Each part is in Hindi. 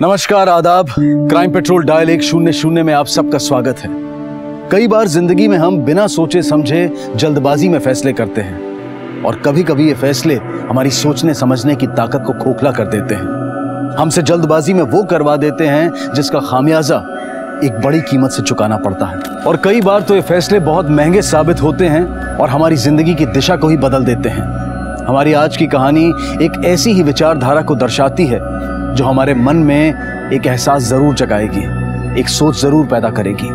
नमस्कार, आदाब। क्राइम पेट्रोल डायल 100 में आप सबका स्वागत है। कई बार जिंदगी में हम बिना सोचे समझे जल्दबाजी में फैसले करते हैं और कभी कभी ये फैसले हमारी सोचने समझने की ताकत को खोखला कर देते हैं। हमसे जल्दबाजी में वो करवा देते हैं जिसका खामियाजा एक बड़ी कीमत से चुकाना पड़ता है। और कई बार तो ये फैसले बहुत महंगे साबित होते हैं और हमारी जिंदगी की दिशा को ही बदल देते हैं। हमारी आज की कहानी एक ऐसी ही विचारधारा को दर्शाती है जो हमारे मन में एक एहसास जरूर जगाएगी, एक सोच जरूर पैदा करेगी।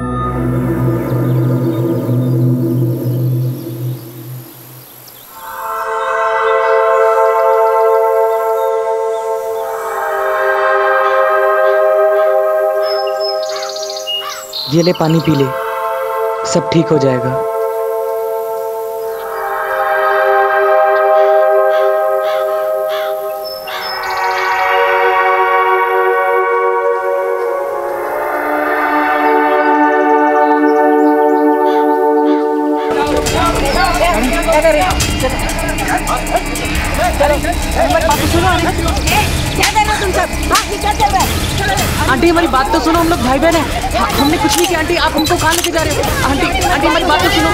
ये ले, पानी पी ले, सब ठीक हो जाएगा। आंटी हमारी बात तो सुनो, हम लोग भाई बहन हैं। हमने कुछ नहीं किया आंटी, आप हमको कहाँ लेके जा रहे हो? आंटी हमारी बात तो सुनो।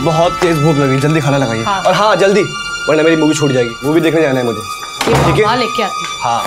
बहुत तेज भूख लगी, जल्दी खाना लगाइए। हाँ। और हाँ जल्दी, वरना मेरी मूवी छूट जाएगी। मूवी देखने जाना है मुझे। ठीक है, लेके आती। हाँ।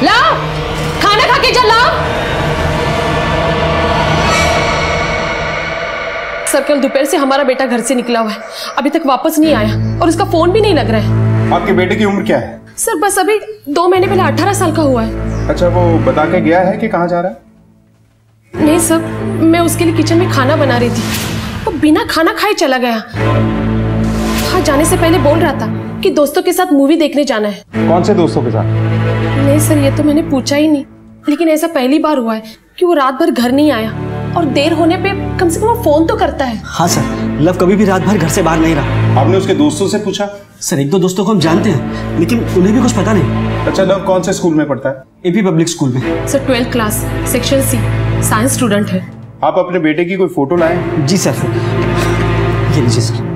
लाओ, खाना खा के चल। लाओ। सर कल दोपहर से हमारा बेटा घर से निकला हुआ है, अभी तक वापस नहीं आया और उसका फोन भी नहीं लग रहा है। आपके बेटे की उम्र क्या है? सर बस अभी 2 महीने पहले 18 साल का हुआ है। अच्छा, वो बता के गया है कि कहाँ जा रहा है? नहीं सर, मैं उसके लिए किचन में खाना बना रही थी, वो बिना खाना खाए चला गया। वहाँ जाने से पहले बोल रहा था कि दोस्तों के साथ मूवी देखने जाना है। कौन से दोस्तों के साथ? नहीं सर, ये तो मैंने पूछा ही नहीं, लेकिन ऐसा पहली बार हुआ है कि वो रात भर घर नहीं आया और देर होने पे कम से कम वो फोन तो करता है। हाँ सर, लव कभी भी रात भर घर से बाहर नहीं रहा। आपने उसके दोस्तों से पूछा? सर 1-2 दोस्तों को हम जानते हैं, लेकिन उन्हें भी कुछ पता नहीं। अच्छा, लव कौन से स्कूल में पढ़ता है? एपी पब्लिक स्कूल में। Sir 12th class, section C, science student है। आप अपने बेटे की कोई फोटो लाए? जी सर, ये लीजिए सर।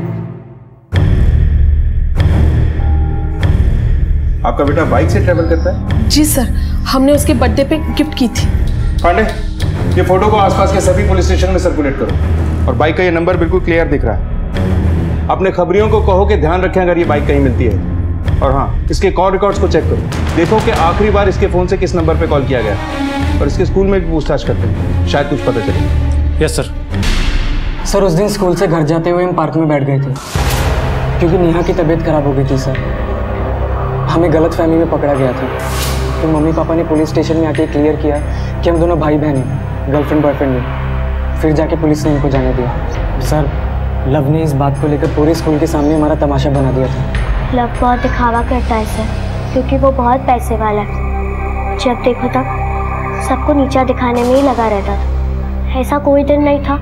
आपका बेटा बाइक से ट्रेवल करता है? जी सर, हमने उसके बर्थडे पे गिफ्ट की थी। पांडे, ये फोटो को आसपास के सभी पुलिस स्टेशन में सर्कुलेट करो। और बाइक का ये नंबर बिल्कुल क्लियर दिख रहा है। अपने खबरियों को कहो कि ध्यान रखें अगर ये बाइक कहीं मिलती है। और हाँ, इसके कॉल रिकॉर्ड्स को चेक करो, देखो कि आखिरी बार इसके फोन से किस नंबर पे कॉल किया गया। और इसके स्कूल में भी पूछताछ करते हैं, शायद कुछ पता चले। Yes sir. सर उस दिन स्कूल से घर जाते हुए हम पार्क में बैठ गए थे क्योंकि नेहा की तबीयत खराब हो गई थी। सर हमें गलतफहमी में पकड़ा गया था, तो मम्मी पापा ने पुलिस स्टेशन में आके क्लियर किया कि हम दोनों भाई बहन हैं, गर्लफ्रेंड बॉयफ्रेंड नहीं। फिर जाके पुलिस ने इनको जाने दिया। सर लव ने इस बात को लेकर पूरे स्कूल के सामने हमारा तमाशा बना दिया था। लव बहुत दिखावा करता है सर, क्योंकि वो बहुत पैसे वाला है। जब देखो तब सबको नीचा दिखाने में ही लगा रहता था। ऐसा कोई दिन नहीं था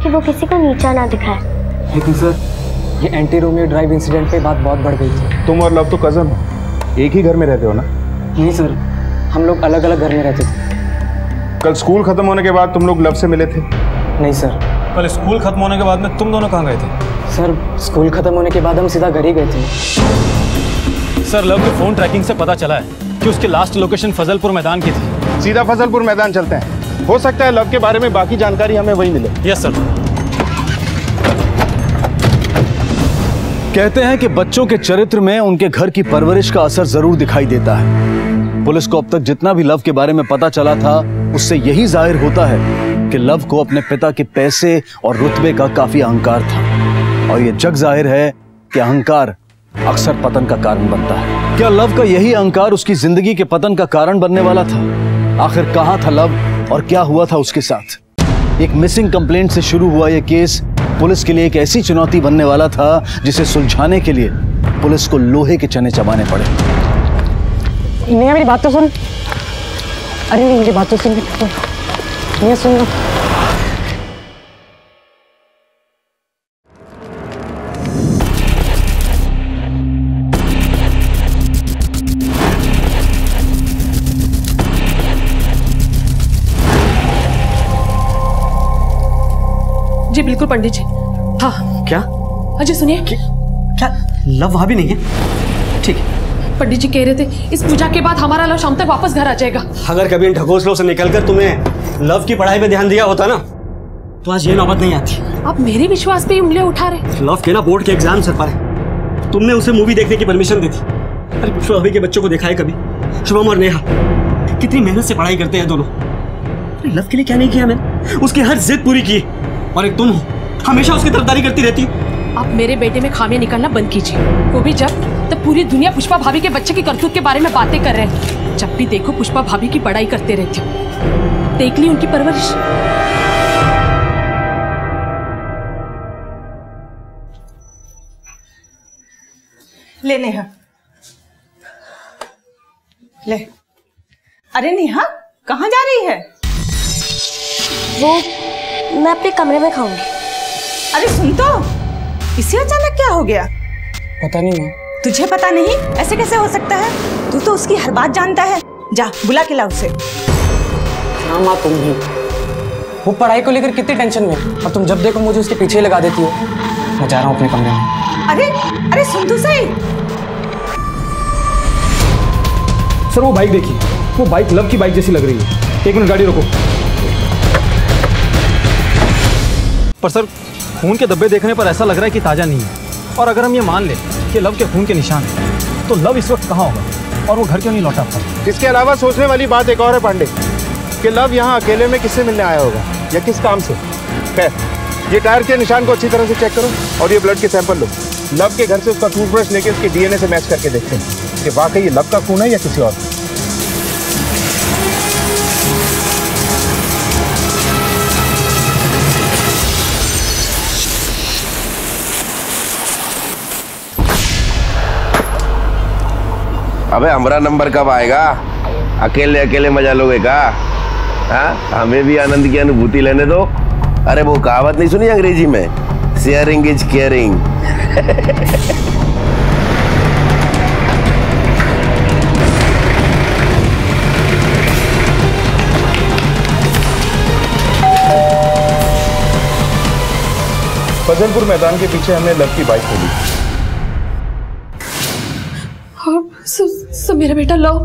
कि वो किसी को नीचा ना दिखाए। लेकिन सर ये एंटी रोमियो ड्राइव इंसिडेंट पे बात बहुत बढ़ गई थी। तुम और लव तो कजन हो, एक ही घर में रहते हो ना? नहीं सर, हम लोग अलग अलग घर में रहते थे। कल स्कूल खत्म होने के बाद तुम लोग लव से मिले थे? नहीं सर। कल स्कूल खत्म होने के बाद में तुम दोनों कहाँ गए थे? सर स्कूल खत्म होने के बाद हम सीधा घर ही गए थे। सर लव के फोन ट्रैकिंग से पता चला है कि उसकी लास्ट लोकेशन फजलपुर मैदान की थी। सीधा फजलपुर मैदान चलते हैं, हो सकता है लव के बारे में बाकी जानकारी हमें वही मिले। Yes sir. कहते हैं कि बच्चों के चरित्र में उनके घर की परवरिश का असर जरूर दिखाई देता है। पुलिस को अब तक जितना भी लव के बारे में पता चला था उससे यही जाहिर होता है कि लव को अपने पिता के पैसे और रुतबे का काफी अहंकार था, और यह जग जाहिर है कि अहंकार अक्सर पतन का कारण बनता है। क्या लव का यही अहंकार उसकी जिंदगी के पतन का कारण बनने वाला था? आखिर कहां था लव और क्या हुआ था उसके साथ? एक मिसिंग कंप्लेंट से शुरू हुआ यह केस पुलिस के लिए एक ऐसी चुनौती बनने वाला था जिसे सुलझाने के लिए पुलिस को लोहे के चने चबाने पड़े। नेहा मेरी बात तो सुन। अरे नहीं, मेरी बात तो सुन। नेहा सुन ना। जी बिल्कुल पंडित जी। हाँ। क्या? अजय सुनिए। क्या लव वहां भी नहीं है? ठीक है। पंडित जी कह रहे थे इस पूजा के बाद हमारा लव शाम तक वापस घर आ जाएगा। अगर कभी इन ढकोसलों से निकलकर तुम्हें लव की पढ़ाई पे ध्यान दिया होता ना, तो आज ये नौबत नहीं आती। आप मेरे विश्वास पे उंगलियां उठा रहे। लव के ना बोर्ड के एग्जाम सर पर है, तुमने उसे मूवी देखने की परमिशन दी थी। अरे पूछो अभी के बच्चों को देखा है कभी? शुभम और नेहा कितनी मेहनत से पढ़ाई करते हैं दोनों। लव के लिए क्या नहीं किया मैंने? उसकी हर जिद पूरी की। और एक तुम हो, हमेशा उसकी तरफदारी करती रहती। आप मेरे बेटे में खामियां निकालना बंद कीजिए। वो भी जब पूरी दुनिया पुष्पा भाभी के बच्चे की करतूत के बारे में बातें कर रहे हैं। जब भी देखो पुष्पा भाभी की बड़ाई करते रहते हो। देख ली उनकी परवरिश। ले नेहा, ले। अरे नेहा कहाँ जा रही है? वो मैं अपने कमरे में खाऊंगी। अरे सुन तो, इसे अचानक क्या हो गया? पता नहीं माँ। तुझे पता नहीं? ऐसे कैसे हो सकता है? तू तो उसकी हर बात जानता है। जा बुला के ला उसे। हाँ माँ, तुम भी। वो पढ़ाई को लेकर कितनी टेंशन में, और तुम जब देखो मुझे उसके पीछे लगा देती हो। मैं जा रहा हूँ अपने कमरे में। अरे अरे सुन तो सही। सर वो बाइक देखिए, वो बाइक लव की बाइक जैसी लग रही है। एक मिनट गाड़ी रोको। पर सर खून के धब्बे देखने पर ऐसा लग रहा है कि ताजा नहीं है। और अगर हम ये मान लें कि लव के खून के निशान हैं, तो लव इस वक्त कहाँ होगा और वो घर क्यों नहीं लौटा? इसके अलावा सोचने वाली बात एक और है पांडे, कि लव यहाँ अकेले में किससे मिलने आया होगा या किस काम से। खैर, ये टायर के निशान को अच्छी तरह से चेक करो और ये ब्लड के सैंपल लो। लव के घर से उसका टूथब्रश लेके उसके डीएनए से मैच करके देखते हैं कि वाकई ये लव का खून है या किसी और। अबे हमारा नंबर कब आएगा? अकेले अकेले मजा लोगे का? हाँ, हमें भी आनंद की अनुभूति लेने दो। अरे वो कहावत नहीं सुनी अंग्रेजी में, शेयरिंग इज केयरिंग। फजलपुर मैदान के पीछे हमने लव की बाइक खोली। हाँ, सब मेरा बेटा लव।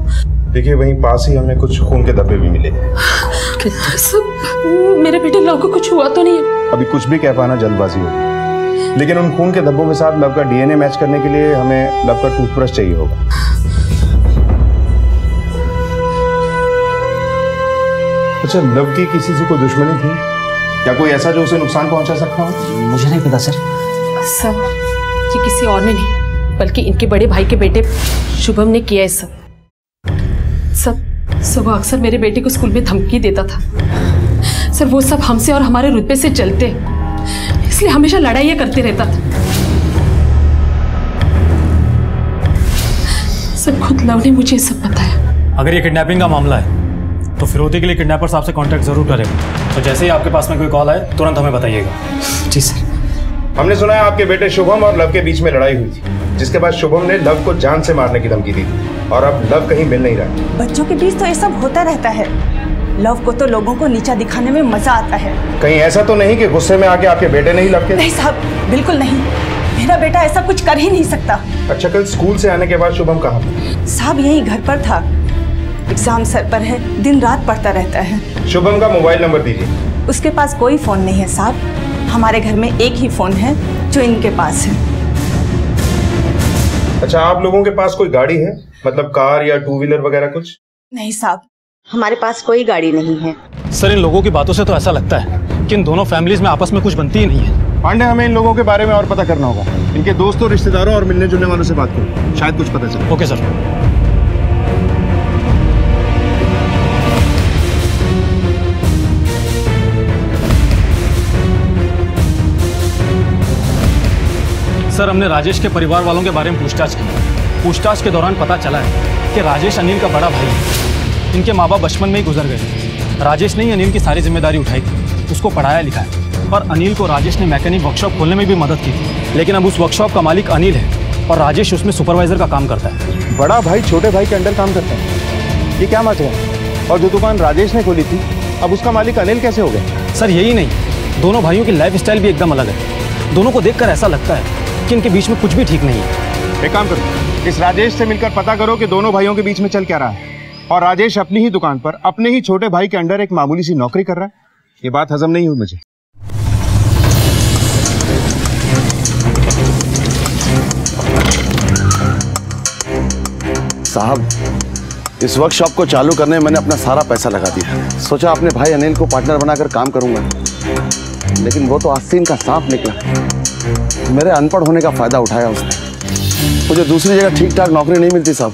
देखिए वहीं पास ही हमें कुछ खून के धब्बे भी मिले। सब मेरे बेटे लव को कुछ हुआ तो नहीं है? अभी कुछ भी कह पाना जल्दबाजी होगी, लेकिन उन खून के धब्बों के साथ लव का डीएनए मैच करने के लिए हमें लव का टूथब्रश चाहिए होगा। अच्छा, लव की किसी से कोई दुश्मनी थी या कोई ऐसा जो उसे नुकसान पहुंचा सकता हो? मुझे नहीं पता सर। सब ये किसी और ने नहीं, बल्कि इनके बड़े भाई के बेटे शुभम ने किया है। सब वो अक्सर मेरे बेटे को स्कूल में धमकी देता था। सर वो सब हमसे और हमारे रुतबे से जलते, इसलिए हमेशा लड़ाइयाँ करते रहता था। सर खुद लव ने मुझे सब बताया। अगर ये किडनैपिंग का मामला है तो फिरौती के लिए किडनैपर्स आपसे कांटेक्ट जरूर करेगा। तो जैसे ही आपके पास में कोई कॉल आए तुरंत हमें बताइएगा। जी सर। हमने सुना है आपके बेटे शुभम और लव के बीच में लड़ाई हुई थी, जिसके बाद शुभम ने लव को जान से मारने की धमकी दी और अब लव कहीं मिल नहीं रहा। बच्चों के बीच तो ये सब होता रहता है। लव को तो लोगों को नीचा दिखाने में मजा आता है। कहीं ऐसा तो नहीं कि गुस्से में आके आपके बेटे ने ही लव के? नहीं साहब, बिल्कुल नहीं। मेरा बेटा ऐसा कुछ कर ही नहीं सकता। अच्छा, कल स्कूल से आने के बाद शुभम कहाँ था? साहब यही घर पर था। एग्जाम सर पर है, दिन रात पढ़ता रहता है। शुभम का मोबाइल नंबर दीजिए। उसके पास कोई फोन नहीं है साहब। हमारे घर में एक ही फोन है जो इनके पास है। अच्छा, आप लोगों के पास कोई गाड़ी है, मतलब कार या टू व्हीलर वगैरह कुछ? नहीं साहब, हमारे पास कोई गाड़ी नहीं है। सर इन लोगों की बातों से तो ऐसा लगता है कि इन दोनों फैमिलीज में आपस में कुछ बनती ही नहीं है। पांडे, हमें इन लोगों के बारे में और पता करना होगा। इनके दोस्तों, रिश्तेदारों और मिलने जुलने वालों से बात करो, शायद कुछ पता चले। Okay sir. सर हमने राजेश के परिवार वालों के बारे में पूछताछ की। पूछताछ के दौरान पता चला है कि राजेश अनिल का बड़ा भाई है। इनके माँ बाप बचपन में ही गुजर गए। राजेश ने ही अनिल की सारी जिम्मेदारी उठाई थी, उसको पढ़ाया लिखाया, और अनिल को राजेश ने मैकेनिक वर्कशॉप खोलने में भी मदद की थी। लेकिन अब उस वर्कशॉप का मालिक अनिल है और राजेश उसमें सुपरवाइजर का काम करता है। बड़ा भाई छोटे भाई के अंडर काम करता है, ये क्या मत है? और जो दुकान राजेश ने खोली थी, अब उसका मालिक अनिल कैसे हो गया? सर यही नहीं, दोनों भाइयों की लाइफ स्टाइल भी एकदम अलग है। दोनों को देखकर ऐसा लगता है कि इनके बीच में कुछ भी ठीक नहीं है। एक काम करो, इस राजेश से मिलकर पता करो कि दोनों भाइयों के बीच में चल क्या रहा है। और राजेश अपनी ही दुकान पर अपने ही छोटे भाई के अंडर एक मामूली सी नौकरी कर रहा है। ये बात हजम नहीं हुई मुझे। साहब, इस वर्कशॉप को चालू करने में मैंने अपना सारा पैसा लगा दिया। सोचा अपने भाई अनिल को पार्टनर बनाकर काम करूंगा, लेकिन वो तो आस्तीन का सांप निकला। मेरे अनपढ़ होने का फायदा उठाया उसने। मुझे दूसरी जगह ठीक ठाक नौकरी नहीं मिलती साहब,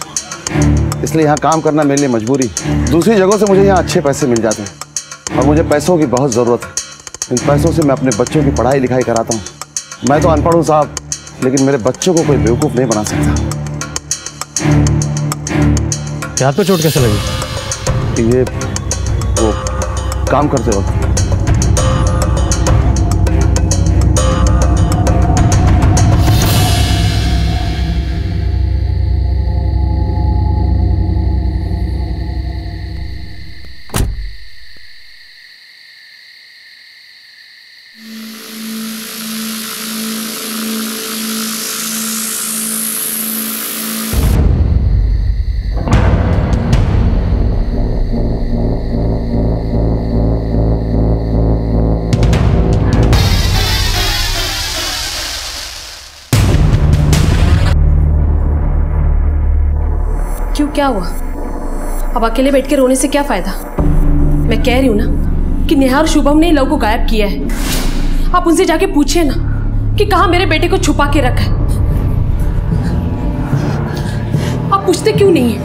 इसलिए यहाँ काम करना मेरे लिए मजबूरी। दूसरी जगहों से मुझे यहाँ अच्छे पैसे मिल जाते हैं, और मुझे पैसों की बहुत ज़रूरत है। इन पैसों से मैं अपने बच्चों की पढ़ाई लिखाई कराता हूँ। मैं तो अनपढ़ हूँ साहब, लेकिन मेरे बच्चों को कोई बेवकूफ़ नहीं बना सकता। हाथ पे चोट कैसे लगी? ये वो काम करते वक्त। क्यों, क्या हुआ? अब अकेले बैठ के रोने से क्या फायदा? मैं कह रही हूं ना कि नेहा और शुभम ने लव को गायब किया है। आप उनसे जाके पूछिए ना कि कहाँ मेरे बेटे को छुपा के रखा है। आप पूछते क्यों नहीं है?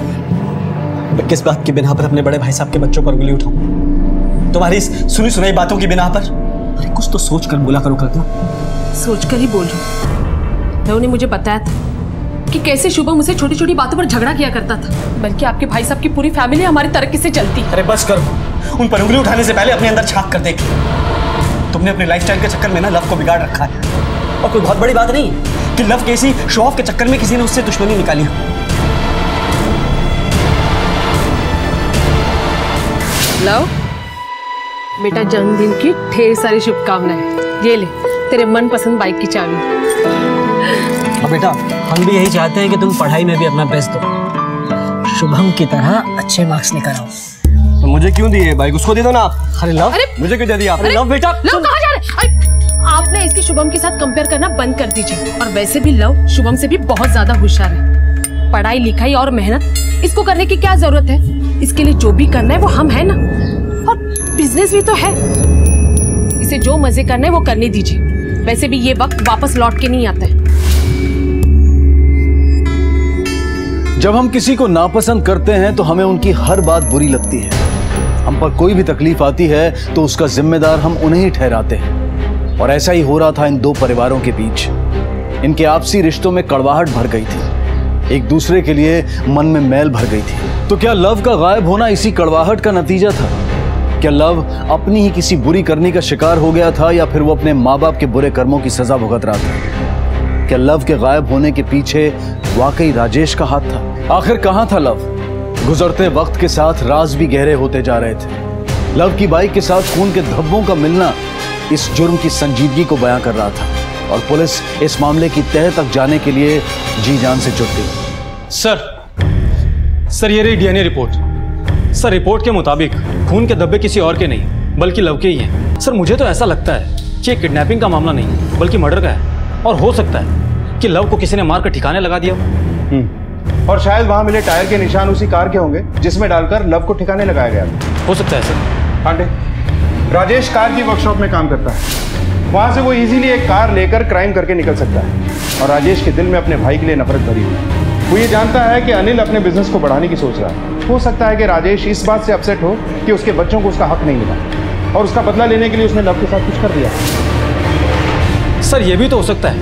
मैं किस बात की बिना पर अपने बड़े भाई साहब के बच्चों पर उंगली उठाऊं? तुम्हारी इस सुनी सुनाई बातों की बिना पर? अरे कुछ तो सोच कर बोला करो कल्पना। सोच कर ही बोल रही। मैं उन्हें मुझे बताया था कि कैसे शुभम मुझसे छोटी छोटी बातों पर झगड़ा किया करता था, बल्कि आपके भाई साहब की पूरी फैमिली हमारी तरक्की से चलती। अरे बस करो, उन पर उंगली उठाने से पहले अपने अंदर झांक कर देख। तुमने अपने लाइफस्टाइल के चक्कर में ना लव को बिगाड़ रखा है, और कोई बहुत बड़ी बात नहीं कि लव के इसी शो ऑफ के चक्कर में किसी ने उससे दुश्मनी निकाली हो। लव बेटा, जन्मदिन की ढेर सारी शुभकामनाएं। ये ले तेरे मनपसंद बाइक की चाबी। और बेटा, हम भी यही चाहते हैं कि तुम पढ़ाई में भी अपना बेस्ट दो, शुभम की तरह अच्छे मार्क्स लेकर आओ। तो मुझे क्यों दिए बाइक? उसको दे दो ना आप। अरे लव, मुझे क्यों दे दिया? अरे लव बेटा, लव कहाँ जा रहे हैं? आपने इसकी शुभम के साथ कंपेयर करना बंद कर दीजिए। और वैसे भी लव शुभम से भी बहुत ज्यादा होशियार है। पढ़ाई लिखाई और मेहनत इसको करने की क्या जरूरत है? इसके लिए जो भी करना है वो हम है ना, और बिजनेस भी तो है। इसे जो मजे करना है वो करने दीजिए। वैसे भी ये वक्त वापस लौट के नहीं आता है। जब हम किसी को नापसंद करते हैं तो हमें उनकी हर बात बुरी लगती है। हम पर कोई भी तकलीफ आती है तो उसका जिम्मेदार हम उन्हें ही ठहराते हैं। और ऐसा ही हो रहा था इन दो परिवारों के बीच। इनके आपसी रिश्तों में कड़वाहट भर गई थी, एक दूसरे के लिए मन में मैल भर गई थी। तो क्या लव का गायब होना इसी कड़वाहट का नतीजा था? क्या लव अपनी ही किसी बुरी करनी का शिकार हो गया था, या फिर वो अपने माँ बाप के बुरे कर्मों की सजा भुगत रहा था? क्या लव के गायब होने के पीछे वाकई राजेश का हाथ था? आखिर कहाँ था लव? गुजरते वक्त के साथ राज भी गहरे होते जा रहे थे। लव की बाइक के साथ खून के धब्बों का मिलना इस जुर्म की संजीदगी को बयां कर रहा था, और पुलिस इस मामले की तह तक जाने के लिए जी जान से जुट गई। सर ये रही डीएनए रिपोर्ट। सर रिपोर्ट के मुताबिक खून के धब्बे किसी और के नहीं बल्कि लव के ही हैं। सर मुझे तो ऐसा लगता है कि ये किडनैपिंग का मामला नहीं बल्कि मर्डर का है, और हो सकता है कि लव को किसी ने मार कर ठिकाने लगा दिया। और शायद वहां मिले टायर के निशान उसी कार के होंगे जिसमें डालकर लव को ठिकाने लगाया गया था। हो सकता है सर। पांडे, राजेश कार की वर्कशॉप में काम करता है। वहां से वो इजीली एक कार लेकर क्राइम करके निकल सकता है और राजेश के दिल में अपने भाई के लिए नफरत भरी हुई है। वो ये जानता है कि अनिल अपने बिजनेस को बढ़ाने की सोच रहा है। हो सकता है कि राजेश इस बात से अपसेट हो कि उसके बच्चों को उसका हक नहीं मिला और उसका बदला लेने के लिए उसने लव के साथ कुछ कर दिया। सर ये भी तो हो सकता है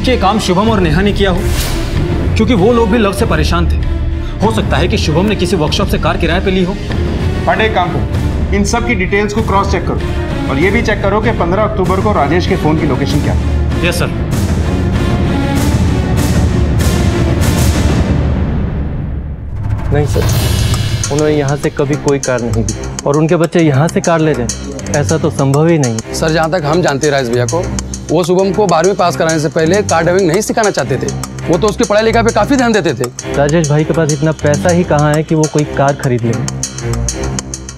कि ये काम शुभम और नेहा ने किया हो, क्योंकि वो लोग भी लव से परेशान थे। हो सकता है कि शुभम ने किसी वर्कशॉप से कार किराए पे ली हो। पांडे, एक काम करो, इन सब की डिटेल्स को क्रॉस चेक करो और ये भी चेक करो कि 15 अक्टूबर को राजेश के फोन की लोकेशन क्या है। Yes sir. नहीं सर, उन्होंने यहाँ से कभी कोई कार नहीं दी और उनके बच्चे यहाँ से कार ले जाएं, ऐसा तो संभव ही नहीं। सर जहाँ तक हम जानते हैं राजेश भैया को, वो शुभम को 12वीं पास कराने से पहले कार ड्राइविंग नहीं सिखाना चाहते थे। वो तो उसकी पढ़ाई लिखाई पे काफी ध्यान देते थे। राजेश भाई के पास इतना पैसा ही कहाँ है कि वो कोई कार खरीद ले।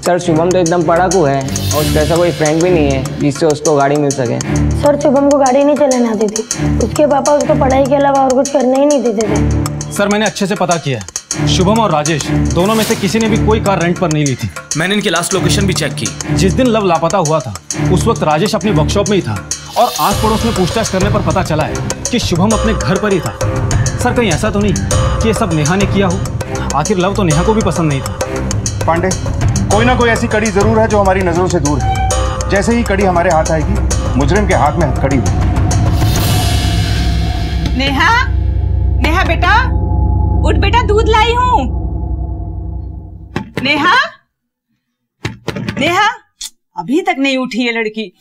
सर शुभम तो एकदम पढ़ाकू है और उसका ऐसा कोई फ्रेंड भी नहीं है जिससे उसको गाड़ी मिल सके। सर शुभम को गाड़ी नहीं चलाने आती थी, उसके पापा उसको पढ़ाई के अलावा और कुछ करने ही नहीं देते थे। सर मैंने अच्छे से पता किया है, शुभम और राजेश दोनों में से किसी ने भी कोई कार रेंट पर नहीं ली थी। मैंने इनकी लास्ट लोकेशन भी चेक की। जिस दिन लव लापता हुआ था उस वक्त राजेश अपनी वर्कशॉप में ही था और आस पड़ोस में पूछताछ करने पर पता चला है कि शुभम अपने घर पर ही था। सर कहीं ऐसा तो नहीं कि ये सब नेहा ने किया हो? आखिर लव तो नेहा को भी पसंद नहीं था। पांडे, कोई ना कोई ऐसी कड़ी जरूर है जो हमारी नजरों से दूर है। जैसे ही कड़ी हमारे हाथ आएगी, मुजरिम के हाथ में हथकड़ी होगी। नेहा, नेहा बेटा, उठ बेटा, दूध लाई हूँ। नेहा, नेहा, अभी तक नहीं उठी है लड़की।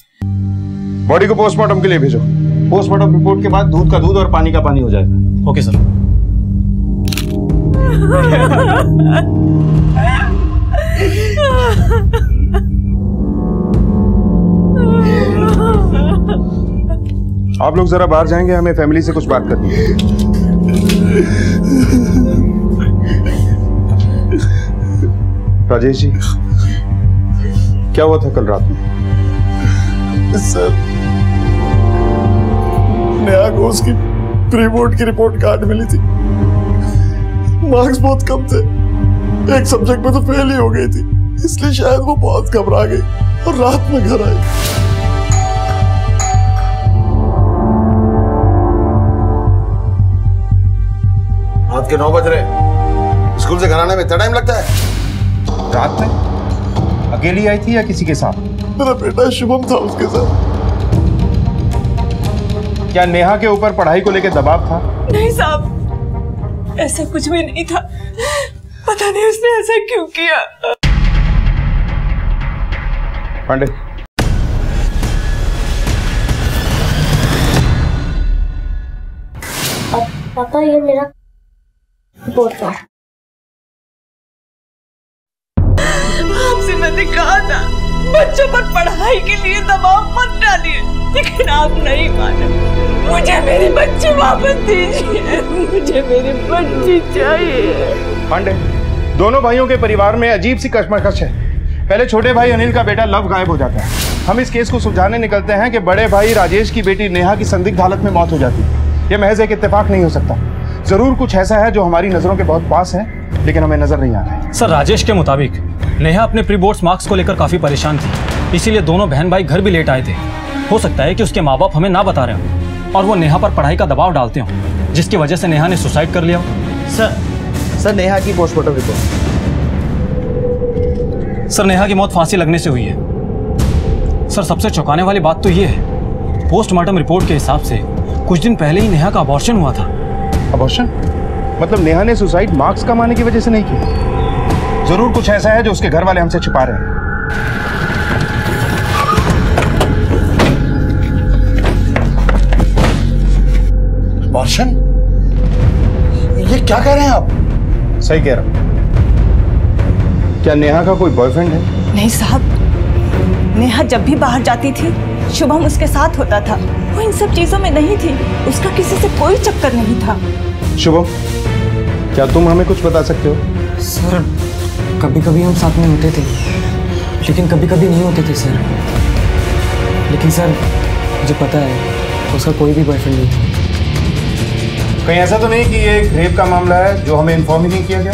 बॉडी को पोस्टमार्टम के लिए भेजो। पोस्टमार्टम रिपोर्ट के बाद दूध का दूध और पानी का पानी हो जाएगा। Okay sir. आप लोग जरा बाहर जाएंगे, हमें फैमिली से कुछ बात करनी है। राजेश जी, क्या हुआ था कल रात में? सर, नेहा को उसकी प्री बोर्ड की रिपोर्ट कार्ड मिली थी। मार्क्स बहुत कम थे, एक सब्जेक्ट में तो फेल ही हो गई थी, इसलिए शायद वो बहुत घबरा गई और रात में घर आई। रात के 9 बज रहे, स्कूल से घर आने में इतना टाइम लगता है? रात में अकेली आई थी या किसी के साथ? मेरा बेटा शुभम था उसके साथ। क्या नेहा के ऊपर पढ़ाई को लेकर दबाव था? नहीं साहब, ऐसा कुछ भी नहीं था। पता नहीं उसने ऐसा क्यों किया। पांडे, पापा ये मेरा रिपोर्ट कार्ड। आपसे मैंने कहा था बच्चों पर पढ़ाई के लिए दबाव मत डालिए, लेकिन आप नहीं माने। मुझे मेरी बच्ची वापस दीजिए, मुझे मेरी बच्ची चाहिए। पांडे, दोनों भाइयों के परिवार में अजीब सी कशमकश है। पहले छोटे भाई अनिल का बेटा लव गायब हो जाता है। हम इस केस को सुलझाने निकलते हैं कि बड़े भाई राजेश की बेटी नेहा की संदिग्ध हालत में मौत हो जाती है। यह महज एक इत्तेफाक नहीं हो सकता। जरूर कुछ ऐसा है जो हमारी नजरों के बहुत पास है, लेकिन हमें नजर नहीं आ रहा है। सर राजेश के मुताबिक नेहा अपने प्री बोर्ड्स मार्क्स को लेकर काफी परेशान थी, इसीलिए दोनों बहन भाई घर भी लेट आए थे। हो सकता है कि उसके माँ बाप हमें ना बता रहे हो और वो नेहा पर पढ़ाई का दबाव डालते हो, जिसकी वजह से नेहा ने सुसाइड कर लिया हो। सर नेहा की पोस्टमार्टम रिपोर्ट। सर नेहा की मौत फांसी लगने से हुई है। सर सबसे चौंकाने वाली बात तो ये है, पोस्टमार्टम रिपोर्ट के हिसाब से कुछ दिन पहले ही नेहा का अबॉर्शन हुआ था। अबॉर्शन? मतलब नेहा ने सुसाइड मार्क्स कमाने की वजह से नहीं की? जरूर कुछ ऐसा है जो उसके घर वाले हमसे छिपा रहे हैं। अबॉर्शन? ये क्या कह रहे हैं आप? सही कह रहा हूं। क्या नेहा का कोई बॉयफ्रेंड है? नहीं साहब, नेहा जब भी बाहर जाती थी शुभम उसके साथ होता था। वो इन सब चीजों में नहीं थी, उसका किसी से कोई चक्कर नहीं था। शुभम, क्या तुम हमें कुछ बता सकते हो? सर कभी कभी हम साथ में होते थे, लेकिन कभी कभी नहीं होते थे सर। लेकिन सर मुझे पता है उसका कोई भी बॉयफ्रेंड नहीं था। कहीं ऐसा तो नहीं कि ये एक रेप का मामला है जो हमें इन्फॉर्म ही नहीं किया गया?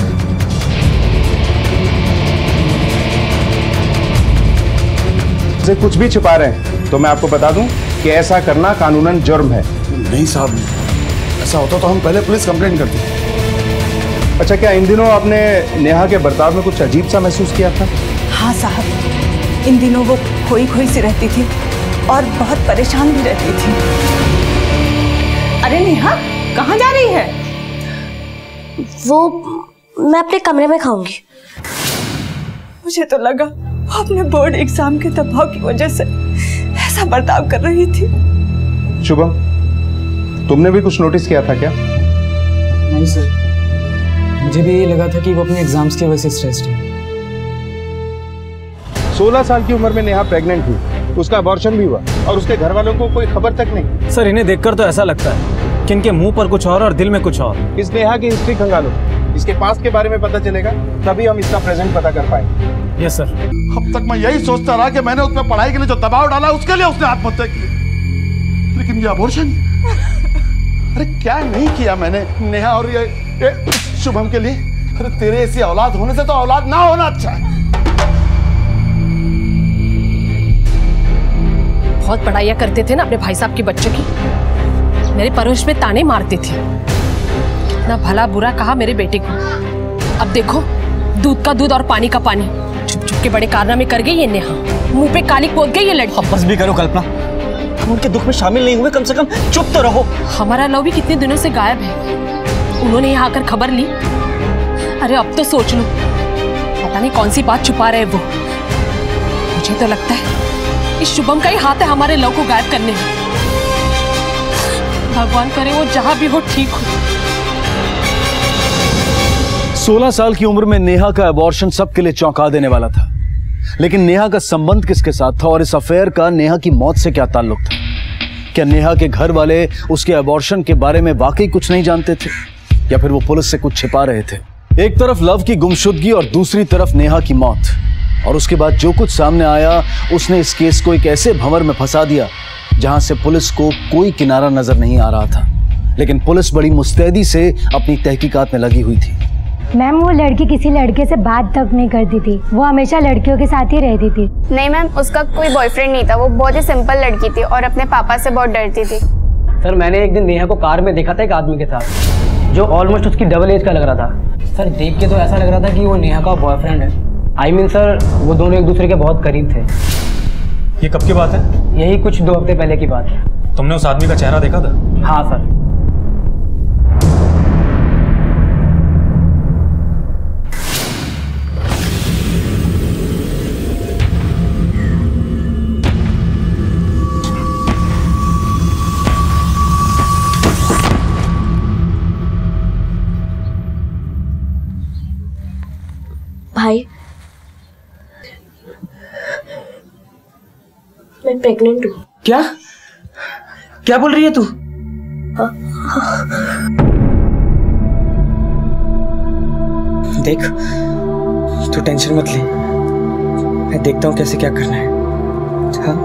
से कुछ भी छिपा रहे हैं तो मैं आपको बता दूं कि ऐसा करना कानूनन जुर्म है। नहीं साहब, ऐसा होता तो हम पहले पुलिस कंप्लेंट करते। अच्छा, क्या इन दिनों आपने नेहा के बर्ताव में कुछ अजीब सा महसूस किया था? हाँ साहब, इन दिनों वो खोई खोई सी रहती थी और बहुत परेशान भी रहती थी। अरे नेहा, कहाँ जा रही है? वो मैं अपने कमरे में खाऊंगी। मुझे तो लगा वो अपने बोर्ड एग्जाम के दबाव की वजह से ऐसा बर्ताव कर रही थी। शुभम, तुमने भी कुछ नोटिस किया था क्या? नहीं सर, मुझे भी ये लगा था कि वो अपने एग्जाम्स की वजह से स्ट्रेस्ड है। 16 साल की उम्र में नेहा प्रेग्नेंट हुई, उसका अबॉर्शन भी हुआ और उसके घर वालों को कोई खबर तक नहीं। सर, इन्हें देखकर तो ऐसा लगता है कि इनके मुंह पर कुछ और दिल में कुछ और। इस नेहा की हिस्ट्री खंगालो, इसके पास्ट के बारे में पता चलेगा, तभी हम इसका प्रेजेंट पता कर पाएंगे। Yes sir. अब तक मैं यही सोचता रहा कि मैंने उसमें पढ़ाई के लिए जो दबाव डाला उसके लिए उसने आत्महत्या की, लेकिन ये अबॉर्शन, अरे क्या नहीं किया मैंने नेहा और ये शुभम के लिए। अरे तेरे ऐसी औलाद होने से तो औलाद ना होना अच्छा है। बहुत पढ़ाइयाँ करते थे ना अपने भाई साहब के बच्चों की, मेरे परवरिश में ताने मारते थे, कितना भला बुरा कहा मेरे बेटे को। अब देखो, दूध का दूध और पानी का पानी, छुप छुप के बड़े कारनामे कर गई ये नेहा, मुंह पे काली पोत गई ये लड़की। अब बस भी करो कल्पना, हम उनके दुख में शामिल नहीं हुए, कम से कम चुप तो रहो। हमारा लव भी कितने दिनों से गायब है, उन्होंने यहाँ आकर खबर ली। अरे अब तो सोच लो, पता नहीं कौन सी बात छुपा रहे वो। मुझे तो लगता है इस शुभम का ही हाथ है हमारे लव को गायब करने में। भगवान करे वो जहां भी हो ठीक हो। 16 साल की उम्र में नेहा का अबॉर्शन सबके लिए चौंका देने वाला था, लेकिन नेहा का संबंध किसके साथ था और इस अफेयर का नेहा की मौत से क्या ताल्लुक था? क्या नेहा के घर वाले उसके अबॉर्शन के बारे में वाकई कुछ नहीं जानते थे, या फिर वो पुलिस से कुछ छिपा रहे थे? एक तरफ लव की गुमशुदगी और दूसरी तरफ नेहा की मौत, और उसके बाद जो कुछ सामने आया उसने इस केस को एक ऐसे भंवर में फंसा दिया जहां से पुलिस को कोई किनारा नजर नहीं आ रहा था। लेकिन पुलिस बड़ी मुस्तैदी से अपनी तहकीकात में लगी हुई थी। मैम, वो लड़की किसी लड़के से बात तक नहीं करती थी, वो हमेशा लड़कियों के साथ ही रहती थी। नहीं मैम, उसका कोई बॉयफ्रेंड नहीं था, वो बहुत ही सिंपल लड़की थी और अपने पापा से बहुत डरती थी। सर, मैंने एक दिन नेहा को कार में देखा था एक आदमी के साथ, जो ऑलमोस्ट उसकी डबल एज का लग रहा था। सर, देख के तो ऐसा लग रहा था कि वो नेहा का बॉयफ्रेंड है। आई मीन सर, वो दोनों एक दूसरे के बहुत करीब थे। ये कब की बात है? यही कुछ 2 हफ्ते पहले की बात है। तुमने उस आदमी का चेहरा देखा था? हाँ सर। भाई, मैं प्रेग्नेंट हूँ। क्या क्या बोल रही है तू? देख, तू टेंशन मत ले, मैं देखता हूँ कैसे क्या करना है। हाँ?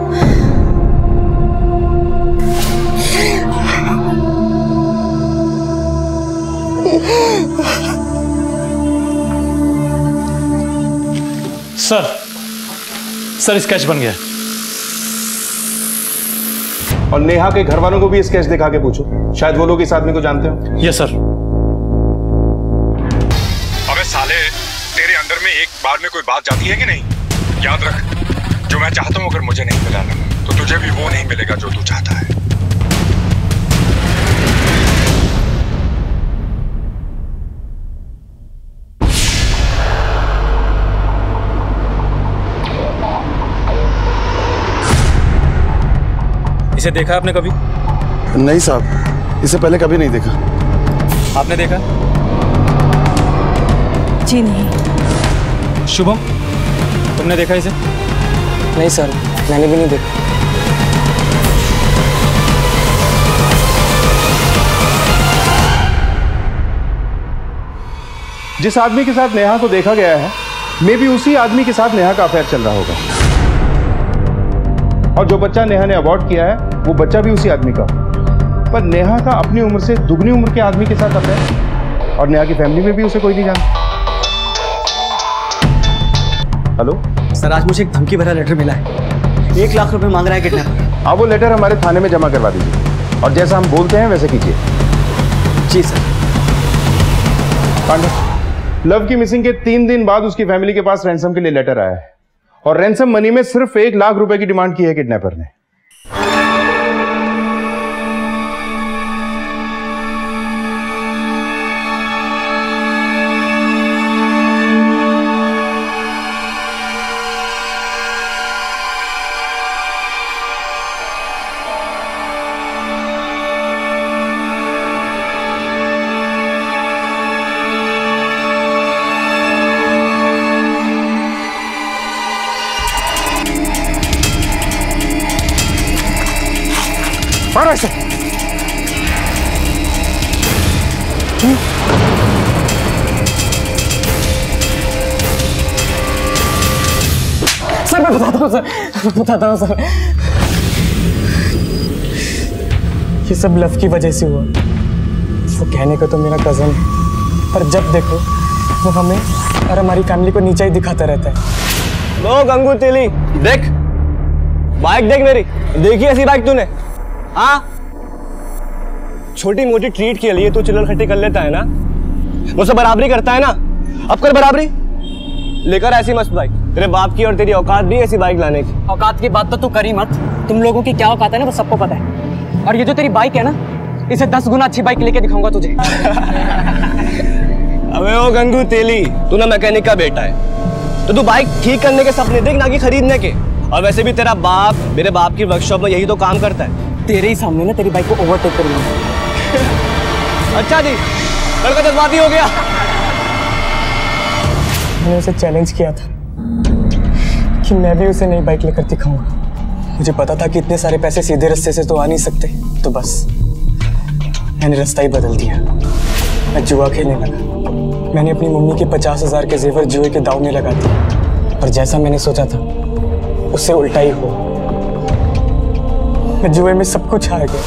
सर स्केच बन गया। और नेहा के घर वालों को भी स्केच दिखा के पूछो, शायद वो लोग इस आदमी को जानते हो। Yes sir. अबे साले, तेरे अंदर में एक बार में कोई बात जाती है कि नहीं? याद रख, जो मैं चाहता हूँ अगर मुझे नहीं मिला ना, तो तुझे भी वो नहीं मिलेगा जो तू चाहता है। इसे देखा आपने कभी? नहीं साहब, इसे पहले कभी नहीं देखा। आपने देखा? जी नहीं। शुभम, तुमने देखा इसे? नहीं सर, मैंने भी नहीं देखा। जिस आदमी के साथ नेहा को देखा गया है, मे भी उसी आदमी के साथ नेहा का अफेयर चल रहा होगा। और जो बच्चा नेहा ने अबॉर्ट किया है, वो बच्चा भी उसी आदमी का। पर नेहा का अपनी उम्र से दुगनी उम्र के आदमी के साथ अफेयर, और नेहा की फैमिली में भी उसे कोई नहीं जानता। हेलो सर, आज मुझे एक धमकी भरा लेटर मिला है। 1 लाख रुपए मांग रहा है किडनैपर। आप वो लेटर हमारे थाने में जमा करवा दीजिए और जैसा हम बोलते हैं वैसे कीजिए। जी सर। पांडे, लव की मिसिंग के 3 दिन बाद उसकी फैमिली के पास रैंसम के लिए लेटर आया है और रैंसम मनी में सिर्फ 1 लाख रुपए की डिमांड की है किडनैपर ने। सर मैं बताता हूँ सर, ये सब लव की वजह से हुआ। वो कहने का तो मेरा कजन है, पर जब देखो वो हमें और हमारी फैमिली को नीचा ही दिखाता रहता है। लो गंगू तेली, देख बाइक देख मेरी, देखी ऐसी बाइक तूने? हाँ, छोटी मोटी ट्रीट के लिए तू चिल्लर खट्टी कर लेता है ना, मुझसे बराबरी करता है ना, अब कर बराबरी। लेकर ऐसी मस्त बाइक, तेरे बाप की और तेरी औकात भी ऐसी बाइक लाने की। औकात की बात तो तू करी मत, तुम लोगों की क्या औकात है ना वो सबको पता है। और ये जो तेरी बाइक है ना, इसे 10 गुना अच्छी बाइक लेके दिखाऊंगा तुझे। अबे ओ गंगू तेली, तू ना मैकेनिक का बेटा है तो तू बाइक ठीक करने के सपने देख, ना कि खरीदने के। और वैसे भी तेरा बाप मेरे बाप की वर्कशॉप में यही तो काम करता है। तेरे ही सामने ना तेरी बाइक को ओवरटेक कर लूंगा। अच्छा जी, लड़का जज्बाती हो गया। मैंने उसे चैलेंज किया था कि मैं भी उसे नई बाइक लेकर दिखाऊंगा। मुझे पता था कि इतने सारे पैसे सीधे रास्ते से तो आ नहीं सकते, तो बस मैंने रास्ता ही बदल दिया। मैं जुआ खेलने लगा। मैंने अपनी मम्मी के 50,000 के जेवर जुए के दाव में लगा दिए और जैसा मैंने सोचा था उससे उल्टा ही हुआ। मैं जुए में सब कुछ हार गया।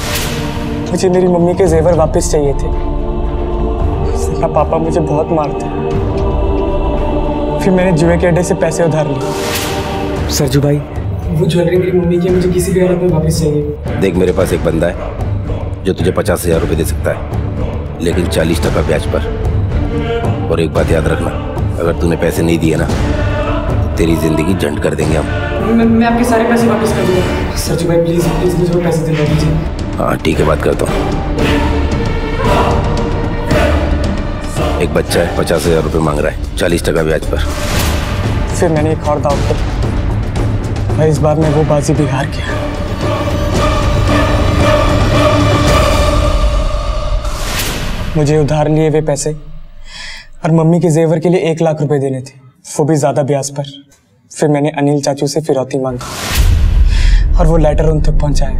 मुझे मेरी मम्मी के जेवर वापस चाहिए थे। उसका पापा मुझे बहुत मारते। फिर मैंने जुए के अड्डे से पैसे उधार लिए। सरजू भाई, वो ज्वेलरी मेरी मम्मी की, मुझे किसी भी हालत में वापस चाहिए। देख, मेरे पास एक बंदा है जो तुझे 50,000 रुपये दे सकता है, लेकिन 40% ब्याज पर। और एक बात याद रखना, अगर तूने पैसे नहीं दिए ना तो तेरी जिंदगी झंड कर देंगे हम। मैं आपके सारे पैसे वापस कर दूंगा। सरजू भाई प्लीज प्लीज मुझे पैसे दिलवा दीजिए। हाँ ठीक है, बात करता हूँ। एक बच्चा है, 50,000 रुपये मांग रहा है, 40% ब्याज पर। फिर मैंने एक और दाव किया भाई, इस बार मैं वो बाजी भी हार गया। मुझे उधार लिए हुए पैसे और मम्मी के जेवर के लिए 1 लाख रुपए देने थे, वो भी ज्यादा ब्याज पर। फिर मैंने अनिल चाचू से फिरौती मांगी और वो लेटर उन तक पहुंचाया।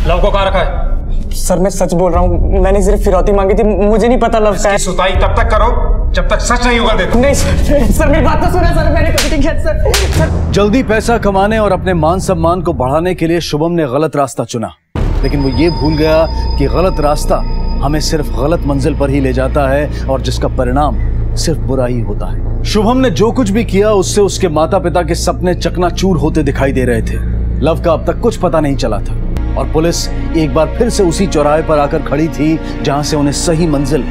लव को कहाँ रखा है? सर मैं सच बोल रहा हूँ, मैंने सिर्फ फिरौती मांगी थी, मुझे नहीं पता लव का है। सुताई तब तक करो जब तक सच नहीं होगा। देखो नहीं सर मेरी बात तो सुना सर, मैंने कभी नहीं किया सर। जल्दी पैसा कमाने और अपने मान सम्मान को बढ़ाने के लिए शुभम ने गलत रास्ता चुना, लेकिन वो ये भूल गया कि गलत रास्ता हमें सिर्फ गलत मंजिल पर ही ले जाता है और जिसका परिणाम सिर्फ बुरा ही होता है। शुभम ने जो कुछ भी किया उससे उसके माता पिता के सपने चकनाचूर होते दिखाई दे रहे थे। लव का अब तक कुछ पता नहीं चला था और पुलिस एक बार फिर से उसी चौराहे पर आकर खड़ी थी जहां से उन्हें सही मंजिल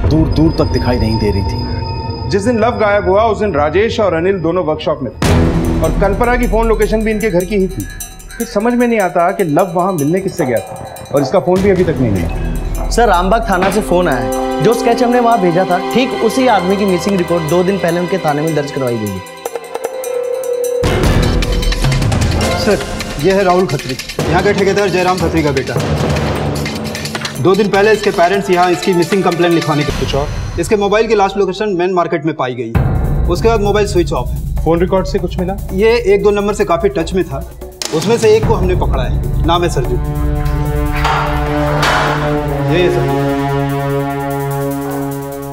दूर दूर तक दिखाई नहीं दे रही थी। जिस दिन लव गायब हुआ उस दिन राजेश और अनिल दोनों वर्कशॉप में थे और कनपरा की फोन लोकेशन भी इनके घर की ही थी। फिर समझ में नहीं आता कि लव वहां मिलने किससे गया था और इसका फोन भी अभी तक नहीं मिला। सर रामबाग थाना से फोन आया है, जो स्केच हमने वहां भेजा था ठीक उसी आदमी की मिसिंग रिपोर्ट 2 दिन पहले उनके थाने में दर्ज करवाई गई है। सर यह है राहुल खत्री, यहाँ के ठेकेदार जयराम खत्री का बेटा। 2 दिन पहले इसके पेरेंट्स यहाँ इसकी मिसिंग कंप्लेंट लिखवाने के कुछ और इसके मोबाइल की लास्ट लोकेशन मेन मार्केट में पाई गई। उसके बाद मोबाइल स्विच ऑफ है। फोन रिकॉर्ड से कुछ मिला? ये 1-2 नंबर से काफ़ी टच में था, उसमें से एक को हमने पकड़ा है, नाम है सरजू। ये सरजू।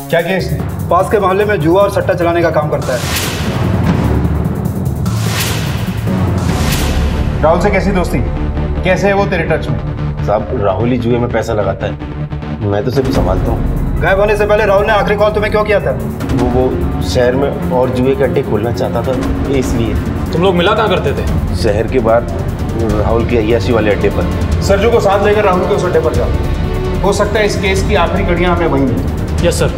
क्या किया इसने? पास के मोहल्ले में जुआ और सट्टा चलाने का काम करता है। राहुल से कैसी दोस्ती? कैसे है वो तेरे टच में? साहब राहुल ही जुए में पैसा लगाता है, मैं तो सिर्फ संभालता हूँ। गायब होने से पहले राहुल ने आखिरी कॉल तुम्हें क्यों किया था? वो शहर में और जुए के अड्डे खोलना चाहता था, इसलिए। तुम लोग मिला कहाँ करते थे? शहर के बाहर राहुल के अय्याशी वाले अड्डे पर। सरजू को साथ लेकर राहुल के उस अड्डे पर जाओ। हो सकता है इस केस की आखिरी घड़ियां हमें वहीं मिलें। Yes sir.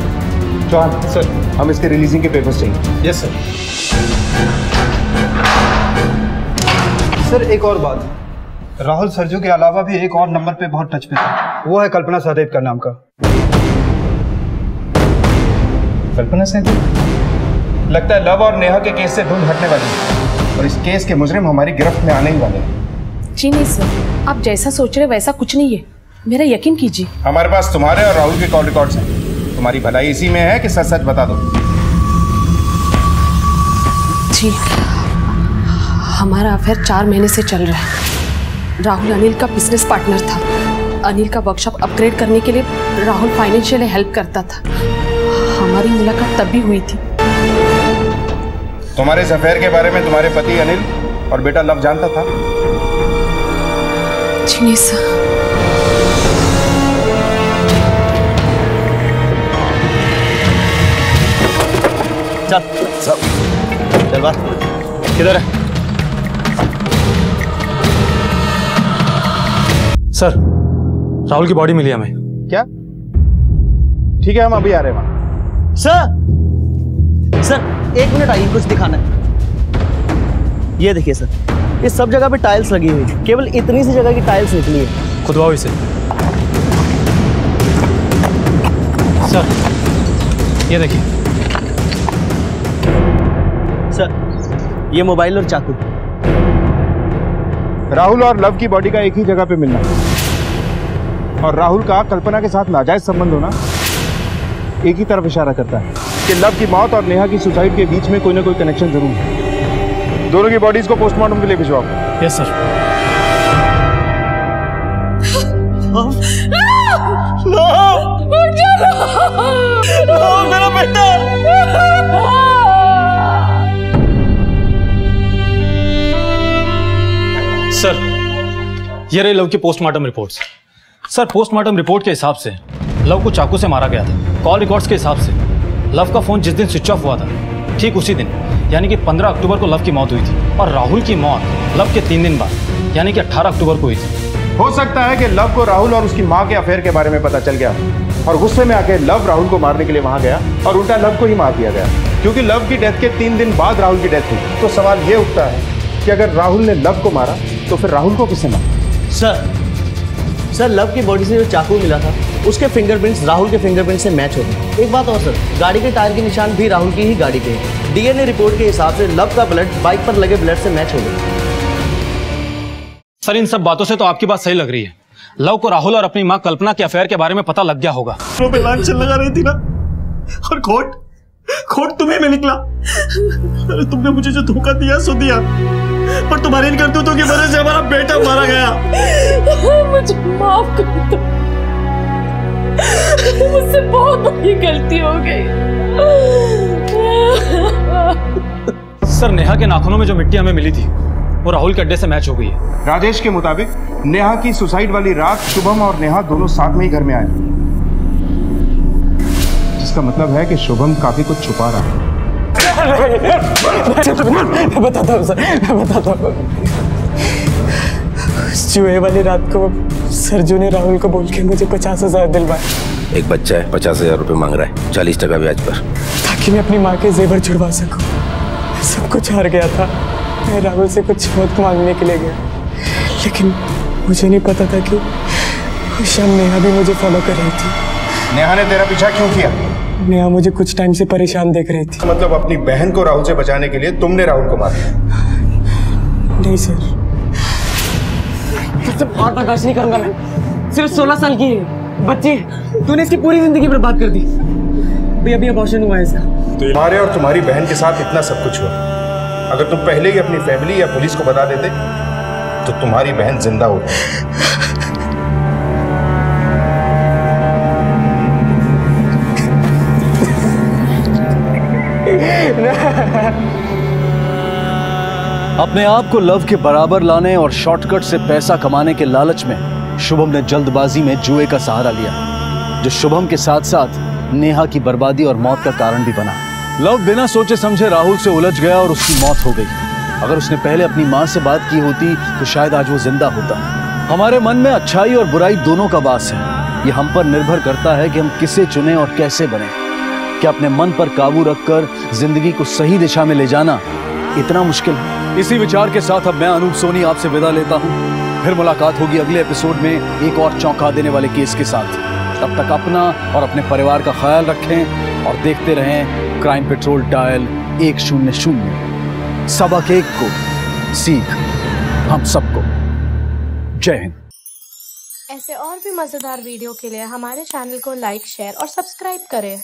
चौहान सर, हम इसके रिलीजिंग के पेपर्स चाहिए। Yes sir. सर एक और बात, राहुल सरजू के अलावा भी एक और नंबर पे बहुत टच पे था, वो है कल्पना सहदेव का नाम का। कल्पना सहदेव? लगता है लव और नेहा के केस से धुन हटने वाली है और इस केस के मुजरिम हमारी गिरफ्त में आने ही वाले हैं। जी नहीं सर, आप जैसा सोच रहे वैसा कुछ नहीं है, मेरा यकीन कीजिए। हमारे पास तुम्हारे और राहुल के कॉल रिकॉर्ड्स हैं। तुम्हारी भलाई इसी में है कि सच सच बता दो। जी, हमारा अफेयर 4 महीने से चल रहा है। राहुल अनिल का बिजनेस पार्टनर था। अनिल का वर्कशॉप अपग्रेड करने के लिए राहुल फाइनेंशियली हेल्प करता था। हमारी मुलाकात तब भी हुई थी। तुम्हारे इस अफेयर के बारे में तुम्हारे पति अनिल और बेटा लव जानता था? जी नहीं सर। चल बात किधर है? सर, राहुल की बॉडी मिली हमें। क्या? ठीक है, हम अभी आ रहे हैं वहां। सर 1 मिनट आइए, कुछ दिखाना है। ये देखिए सर, इस सब जगह पे टाइल्स लगी हुई है, केवल इतनी सी जगह की टाइल्स निकली है। खुदवाओ इसे। सर ये देखिए। सर ये मोबाइल और चाकू। राहुल और लव की बॉडी का एक ही जगह पे मिलना और राहुल का कल्पना के साथ नाजायज संबंध होना एक ही तरफ इशारा करता है कि लव की मौत और नेहा की सुसाइड के बीच में कोई ना कोई कनेक्शन जरूर है। दोनों की बॉडीज को पोस्टमार्टम के लिए भिजवाओ। Yes sir. मेरा बेटा। सर ये रही लव की postmortem reports. Sir postmortem report के हिसाब से लव को चाकू से मारा गया था। कॉल रिकॉर्ड्स के हिसाब से लव का फोन जिस दिन स्विच ऑफ हुआ था ठीक उसी दिन यानी कि 15 अक्टूबर को लव की मौत हुई थी और राहुल की मौत लव के 3 दिन बाद यानी कि 18 अक्टूबर को हुई थी। हो सकता है कि लव को राहुल और उसकी माँ के अफेयर के बारे में पता चल गया और गुस्से में आके लव राहुल को मारने के लिए वहां गया और उल्टा लव को ही मार दिया गया। क्योंकि लव की डेथ के 3 दिन बाद राहुल की डेथ हुई तो सवाल ये उठता है कि अगर राहुल ने लव को मारा तो फिर राहुल को किसने मारा? सर लव की बॉडी से जो चाकू मिला था उसके फिंगरप्रिंट्स राहुल के फिंगरप्रिंट से मैच हो गए। एक बात और सर, गाड़ी के टायर के निशान भी राहुल की ही गाड़ी के हैं। डीएनए रिपोर्ट के हिसाब से लव का ब्लड बाइक पर लगे ब्लड से मैच हो गया। सर इन सब बातों से तो आपकी बात सही लग रही है। लव को राहुल और अपनी मां कल्पना के अफेयर के बारे में पता लग गया होगा। लांछन लगा रही थी ना और खोट तुम्हें में निकला। अरे तुमने मुझे जो धोखा दिया सो दिया, पर तुम्हारे इन करतूतों की वजह से हमारा बेटा मारा गया। मुझे माफ कर दो, मुझसे बहुत बड़ी गलती हो गई। सर नेहा के नाखूनों में जो मिट्टी हमें मिली थी वो राहुल के अड्डे से मैच हो गई है। राजेश के मुताबिक नेहा की सुसाइड वाली रात शुभम और नेहा दोनों साथ में ही घर में आए, जिसका मतलब है कि शुभम काफी कुछ छुपा रहा है। मैं बताता हूँ सर, मैं बताता हूँ। जुए वाली रात को सरजू ने राहुल को बोल के मुझे 50,000 दिलवाए। एक बच्चा है 50,000 रुपये मांग रहा है 40% ब्याज पर, ताकि मैं अपनी माँ के जेवर छुड़वा सकूं। मैं सब कुछ हार गया था। मैं राहुल से कुछ मदद मांगने के लिए गया, लेकिन मुझे नहीं पता था कि उस शाम नेहा भी मुझे फॉलो कर रही थी। नेहा ने तेरा पीछा क्यों किया? नेहा मुझे कुछ टाइम से परेशान देख रही थी। मतलब अपनी बहन को राहुल से बचाने के लिए तुमने राहुल को मारा? नहीं सर, और बर्दाश्त नहीं करूंगा मैं। सिर्फ 16 साल की है बच्ची, तूने इसकी पूरी जिंदगी बर्बाद कर दी। अभी अबॉर्शन हुआ है इसका। तुम्हारे और तुम्हारी बहन के साथ इतना सब कुछ हुआ, अगर तुम पहले ही अपनी फैमिली या पुलिस को बता देते तो तुम्हारी बहन जिंदा होती। अपने आप को लव के बराबर लाने और शॉर्टकट से पैसा कमाने के लालच में शुभम ने जल्दबाजी में जुए का सहारा लिया, जो शुभम के साथ साथ नेहा की बर्बादी और मौत का कारण भी बना। लव बिना सोचे समझे राहुल से उलझ गया और उसकी मौत हो गई। अगर उसने पहले अपनी माँ से बात की होती तो शायद आज वो जिंदा होता। हमारे मन में अच्छाई और बुराई दोनों का वास है। ये हम पर निर्भर करता है कि हम किसे चुनें और कैसे बने। क्या अपने मन पर काबू रखकर जिंदगी को सही दिशा में ले जाना इतना मुश्किल है? इसी विचार के साथ अब मैं अनूप सोनी आपसे विदा लेता हूँ। फिर मुलाकात होगी अगले एपिसोड में एक और चौंका देने वाले केस के साथ। तब तक अपना और अपने परिवार का ख्याल रखें और देखते रहें क्राइम पेट्रोल डायल 100। सबक एक को सीख हम सबको। जय हिंद। ऐसे और भी मजेदार वीडियो के लिए हमारे चैनल को लाइक, शेयर और सब्सक्राइब करें।